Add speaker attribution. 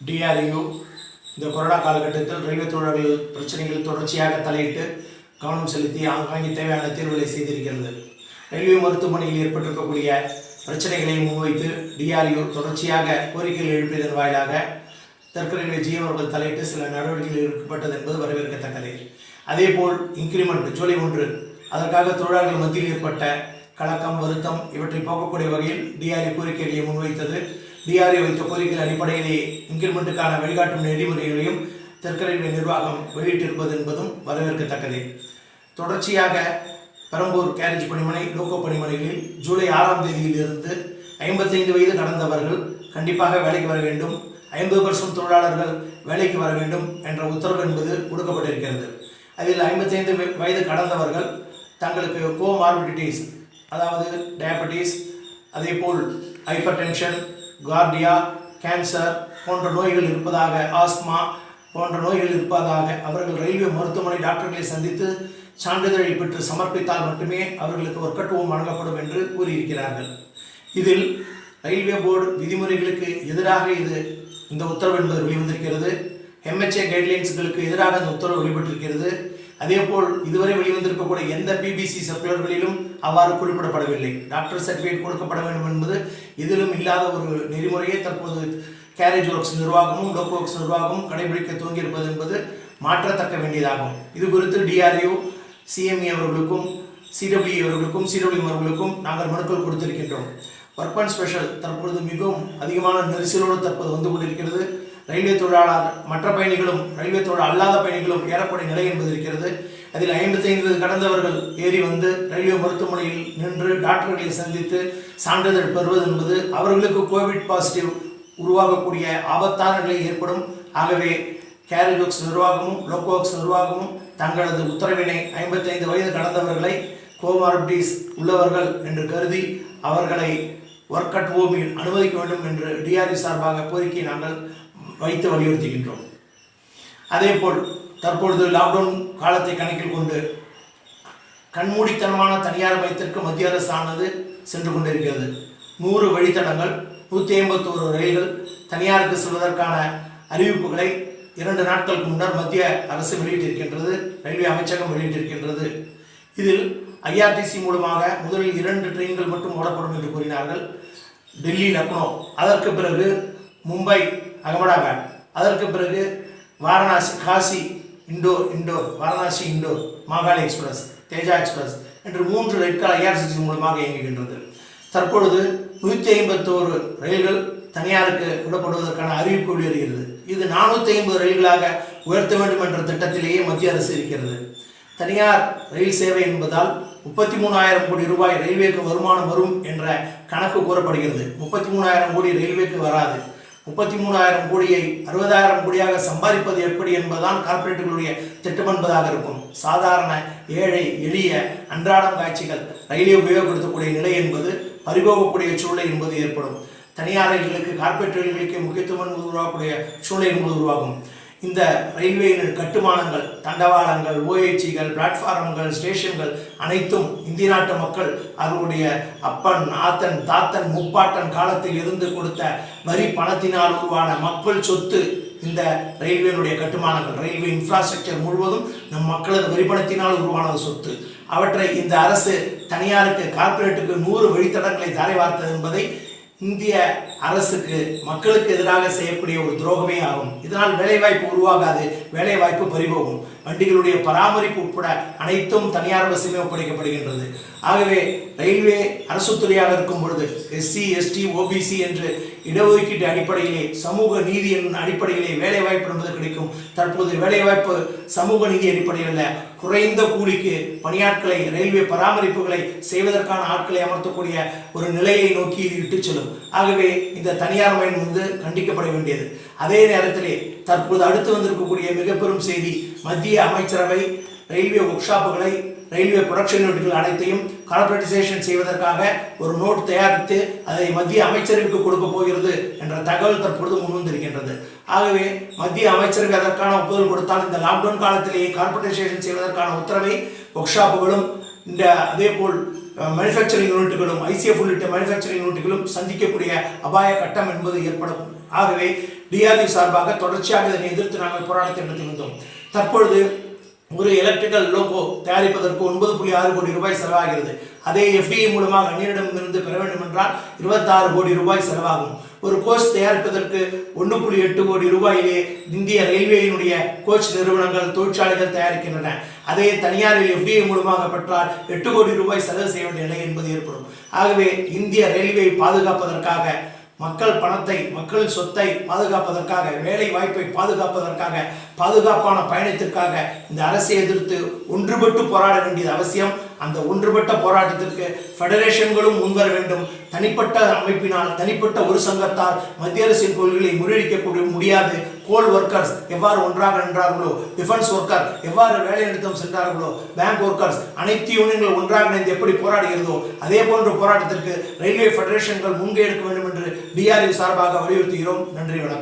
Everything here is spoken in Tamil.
Speaker 1: DRU இந்த கொரோனா காலகட்டத்தில் ரயில்வே தொழிலாளர்கள் பிரச்சனைகள் தொடர்ச்சியாக தலையிட்டு கவனம் செலுத்தி ஆங்காங்கே தேவையான தீர்வுகளை செய்திருக்கிறது. ரயில்வே மருத்துவமனையில் ஏற்பட்டிருக்கக்கூடிய பிரச்சனைகளை முன்வைத்து DRU தொடர்ச்சியாக கோரிக்கைகள் எழுப்பியதன் வாயிலாக தெற்கு ரயில்வே GM அவர்கள் தலையிட்டு சில நடவடிக்கைகள் எடுக்கப்பட்டது என்பது வரவேற்கத்தக்கது. அதேபோல் இன்கிரிமெண்ட் ஜூலை 1 அதற்காக தொழிலாளர்கள் மத்தியில் ஏற்பட்ட கலக்கம் வருத்தம் இவற்றை போக்கக்கூடிய வகையில் DRU கோரிக்கைகளை முன்வைத்தது. DRU வைத்த கோரிக்கைகள் அடிப்படையிலே இன்கிரிமெண்ட்டுக்கான வழிகாட்டும் நெறிமுறைகளையும் தெற்கு ரயில்வே நிர்வாகம் வெளியிட்டிருப்பது என்பதும் வரவேற்கத்தக்கது. தொடர்ச்சியாக பெரம்பூர் கேரேஜ் பணிமனை லோகோ பணிமனைகளில் ஜூலை 6ஆம் தேதியிலிருந்து 55 வயது கடந்தவர்கள் கண்டிப்பாக வேலைக்கு வர வேண்டும், 50% தொழிலாளர்கள் வேலைக்கு வர வேண்டும் என்ற உத்தரவு என்பது கொடுக்கப்பட்டிருக்கிறது. அதில் 55 வயது கடந்தவர்கள் தங்களுக்கு கோமார்பிடிட்டிஸ் அதாவது டயபெட்டிஸ், அதேபோல் ஹைப்பர் டென்ஷன், கார்டியா, கேன்சர் போன்ற நோய்கள் இருப்பதாக, ஆஸ்மா போன்ற நோய்கள் இருப்பதாக அவர்கள் ரயில்வே மருத்துவமனை டாக்டர்களை சந்தித்து சான்றிதழை பெற்று சமர்ப்பித்தால் மட்டுமே அவர்களுக்கு ஒர்க்கட்டுவம் வழங்கப்படும் என்று கூறியிருக்கிறார்கள். இதில் ரயில்வே போர்டு விதிமுறைகளுக்கு எதிராக இந்த உத்தரவு என்பது வெளிவந்திருக்கிறது. MHA கைட்லைன்ஸ்களுக்கு எதிராக இந்த உத்தரவு வெளிப்பட்டிருக்கிறது. அதேபோல் இதுவரை வெளிவந்திருக்கக்கூடிய எந்த PBC சர்க்குலர்களிலும் அவ்வாறு குறிப்பிடப்படவில்லை. டாக்டர் சர்டிஃபிகேட் கொடுக்கப்பட வேண்டும் என்பது இதிலும் இல்லாத ஒரு நெறிமுறையை தற்போது கேரேஜ் ஒர்க்ஸ் நிர்வாகமும் லோக்கோ ஒர்க்ஸ் நிர்வாகமும் கடைபிடிக்க துவங்கியிருப்பது என்பது மாற்றத்தக்க வேண்டியதாகும். இது குறித்து DRU CME அவர்களுக்கும் CWE அவர்களுக்கும் CWM அவர்களுக்கும் நாங்கள் மனுக்கள் கொடுத்திருக்கின்றோம். ஒர்க் அண்ட் ஸ்பெஷல் தற்பொழுது மிகவும் அதிகமான நெரிசலோடு தற்போது வந்து கொண்டிருக்கிறது. ரயில்வே தொழிலாளர் மற்ற பயணிகளும் ரயில்வே தொழில் அல்லாத பயணிகளும் ஏறக்கூடிய நிலை என்பது இருக்கிறது. அதில் 55 கடந்தவர்கள் ஏறி வந்து ரயில்வே மருத்துவமனையில் நின்று டாக்டர்களை சந்தித்து சான்றிதழ் பெறுவது என்பது அவர்களுக்கு கோவிட் பாசிட்டிவ் உருவாகக்கூடிய ஆபத்தான நிலை ஏற்படும். ஆகவே கேரேஜ் ஒர்க்ஸ் நிர்வாகமும் லோக்கோ ஒர்க்ஸ் நிர்வாகமும் தங்களது உத்தரவினை 55 வயது கடந்தவர்களை கோமார்பிடிஸ் உள்ளவர்கள் என்று கருதி அவர்களை ஒர்க் அட் ஹோமில் அனுமதிக்க வேண்டும் என்று DRU சார்பாக கோரிக்கை நாங்கள் வைத்து வலியுறுத்துகின்றோம். அதேபோல் தற்பொழுது லாக்டவுன் காலத்தை கணக்கில் கொண்டு கண்மூடித்தனமான தனியார் மையத்திற்கு மத்திய அரசானது சென்று கொண்டிருக்கிறது. 100 வழித்தடங்கள், 151 ரயில்கள் தனியாருக்கு செல்வதற்கான அறிவிப்புகளை 2 நாட்களுக்கு முன்னர் மத்திய அரசு வெளியிட்டிருக்கின்றது, ரயில்வே அமைச்சகம் வெளியிட்டிருக்கின்றது. இதில் IRTC மூலமாக முதலில் 2 ட்ரெயின்கள் மட்டும் ஓடப்படும் என்று கூறினார்கள். டெல்லி லக்னோ, அதற்கு பிறகு மும்பை அகமதாபாத், அதற்கு பிறகு வாரணாசி காசி இண்டோர் வாரணாசி இண்டோர், மாகாளி எக்ஸ்பிரஸ், தேஜா எக்ஸ்பிரஸ் என்று 3 ரயில்கள் IRTC மூலமாக இயங்குகின்றது. தற்பொழுது 151 ரயில்கள் தனியாருக்கு விடப்படுவதற்கான அறிவிப்பு வெளியிடுகிறது. இது 450 ரயில்களாக உயர்த்த வேண்டும் என்ற திட்டத்திலேயே மத்திய அரசு இருக்கிறது. தனியார் ரயில் சேவை என்பதால் 33,000 கோடி ரூபாய் ரயில்வேக்கு வருமானம் வரும் என்ற கணக்கு கூறப்படுகிறது. 33,000 கோடி ரயில்வேக்கு வராது. 33,000 கோடியை 60,000 கோடியாக சம்பாதிப்பது எப்படி என்பதுதான் கார்ப்பரேட்டுகளுடைய திட்டம் என்பதாக இருக்கும். சாதாரண ஏழை எளிய அன்றாடம் காட்சிகள் ரயிலை உபயோகப்படுத்தக்கூடிய நிலை என்பது பறிபோகக்கூடிய சூழ்நிலை என்பது ஏற்படும். தனியார் ரயில்களுக்கு கார்ப்பரேட் ரயில்களுக்கு முக்கியத்துவம் உருவாக்கக்கூடிய சூழ்நிலை என்பது உருவாகும். இந்த ரயில்வேயின் கட்டுமானங்கள், தண்டவாளங்கள், OHகள், பிளாட்ஃபார்ம்கள், ஸ்டேஷன்கள் அனைத்தும் இந்திய நாட்டு மக்கள் அவர்களுடைய அப்பன், ஆத்தன், தாத்தன், முப்பாட்டன் காலத்தில் இருந்து கொடுத்த வரி பணத்தினால் உருவான மக்கள் சொத்து. இந்த ரயில்வேனுடைய கட்டுமானங்கள், ரயில்வே இன்ஃப்ராஸ்ட்ரக்சர் முழுவதும் நம் மக்களது வரிப்பணத்தினால் உருவான சொத்து. அவற்றை இந்த அரசு தனியாருக்கு, கார்ப்பரேட்டுக்கு 100 வழித்தடங்களை தாரை வார்த்தது என்பதை இந்திய அரசுக்கு மக்களுக்கு எதிராக செய்யக்கூடிய ஒரு துரோகமே ஆகும். இதனால் வேலைவாய்ப்பு உருவாகாது, வேலைவாய்ப்பு பறிபோகும். வண்டிகளுடைய பராமரிப்பு உட்பட அனைத்தும் தனியார் வசமே ஒப்படைக்கப்படுகின்றது. ஆகவே ரயில்வே அரசு துறையாக இருக்கும் பொழுது SC, ST, OBC என்று இடஒதுக்கீட்டு அடிப்படையிலே, சமூக நீதி அடிப்படையிலே வேலைவாய்ப்பு என்பது கிடைக்கும். தற்போது வேலைவாய்ப்பு சமூக நீதி அடிப்படையில் குறைந்த கூலிக்கு பணியாட்களை, ரயில்வே பராமரிப்புகளை செய்வதற்கான ஆட்களை அமர்த்தக்கூடிய ஒரு நிலையை நோக்கி இது இட்டு செல்லும். ஆகவே இந்த தனியார் மயம் கண்டிக்கப்பட வேண்டியது. அதே நேரத்திலே தற்போது அடுத்து வந்திருக்கக்கூடிய மிக பெரும் செய்தி, மத்திய அமைச்சரவை ரயில்வே ஒர்க் ஷாப்புகளை, ரயில்வே ப்ரொடக்ஷன் யூனிட்கள் அனைத்தையும் கார்பரேட்டைசேஷன் செய்வதற்காக ஒரு நோட் தயாரித்து அதை மத்திய அமைச்சரவைக்கு கொடுக்க போகிறது என்ற தகவல் தற்பொழுது முன்வந்திருக்கின்றது. ஆகவே மத்திய அமைச்சரவை அதற்கான ஒப்புதல் கொடுத்தால் இந்த லாக்டவுன் காலத்திலேயே கார்பரேட்டைசேஷன் செய்வதற்கான உத்தரவை ஒர்க் ஷாப்புகளும் இந்த அதேபோல் மேனுஃபேக்சரிங் யூனிட்டுகளும் ஐசிஎஃப் உள்ளிட்ட மேனுஃபேக்சரிங் யூனிட்டுகளும் சந்திக்கக்கூடிய அபாய கட்டம் என்பது ஏற்படும். ஆகவே டிஆர்டி சார்பாக தொடர்ச்சியாக இதனை எதிர்த்து நாங்கள் போராட்டத்தை நடத்தி வந்தோம். தற்பொழுது ஒரு எலக்ட்ரிக்கல் லோகோ தயாரிப்பதற்கு 9.6 கோடி ரூபாய் செலவாகிறது. அதே எஃப்டிஐ மூலமாக அந்நியரிடமிருந்து பெற வேண்டும் என்றால் 26 கோடி ரூபாய் செலவாகும். ஒரு கோச் தயாரிப்பதற்கு 1.8 கோடி ரூபாயிலே இந்திய ரயில்வேயினுடைய கோச் நிறுவனங்கள் தொழிற்சாலைகள் தயாரிக்கின்றன. அதே தனியாரில் எஃப்டிஐ மூலமாக பெற்றால் 8 கோடி ரூபாய் செலவு செய்ய வேண்டிய நிலை என்பது ஏற்படும். ஆகவே இந்திய ரயில்வேயை பாதுகாப்பதற்காக, மக்கள் பணத்தை, மக்கள் சொத்தை பாதுகாப்பதற்காக, வேலை வாய்ப்பை பாதுகாப்பதற்காக, பாதுகாப்பான பயணத்திற்காக இந்த அரசை எதிர்த்து ஒன்றுபட்டு போராட வேண்டியது அவசியம். அந்த ஒன்றுபட்ட போராட்டத்திற்கு ஃபெடரேஷன்களும் முன்வர வேண்டும். தனிப்பட்ட அமைப்பினால், தனிப்பட்ட ஒரு சங்கத்தால் மத்திய அரசின் கொள்கைகளை முறியடிக்க முடியாது. கோல் ஒர்க்கர்ஸ் எவ்வாறு ஒன்றாக நின்றார்களோ, டிஃபென்ஸ் ஒர்க்கர் எவ்வாறு வேலை நிறுத்தம் சென்றார்களோ, பேங்க் ஒர்க்கர்ஸ் அனைத்து யூனியன்கள் ஒன்றாக இணைந்து எப்படி போராடுகிறதோ அதே போன்ற போராட்டத்திற்கு ரயில்வே ஃபெடரேஷன்கள் முன்கை எடுக்க வேண்டும் என்று டிஆர்யூ சார்பாக வலியுறுத்துகிறோம். நன்றி, வணக்கம்.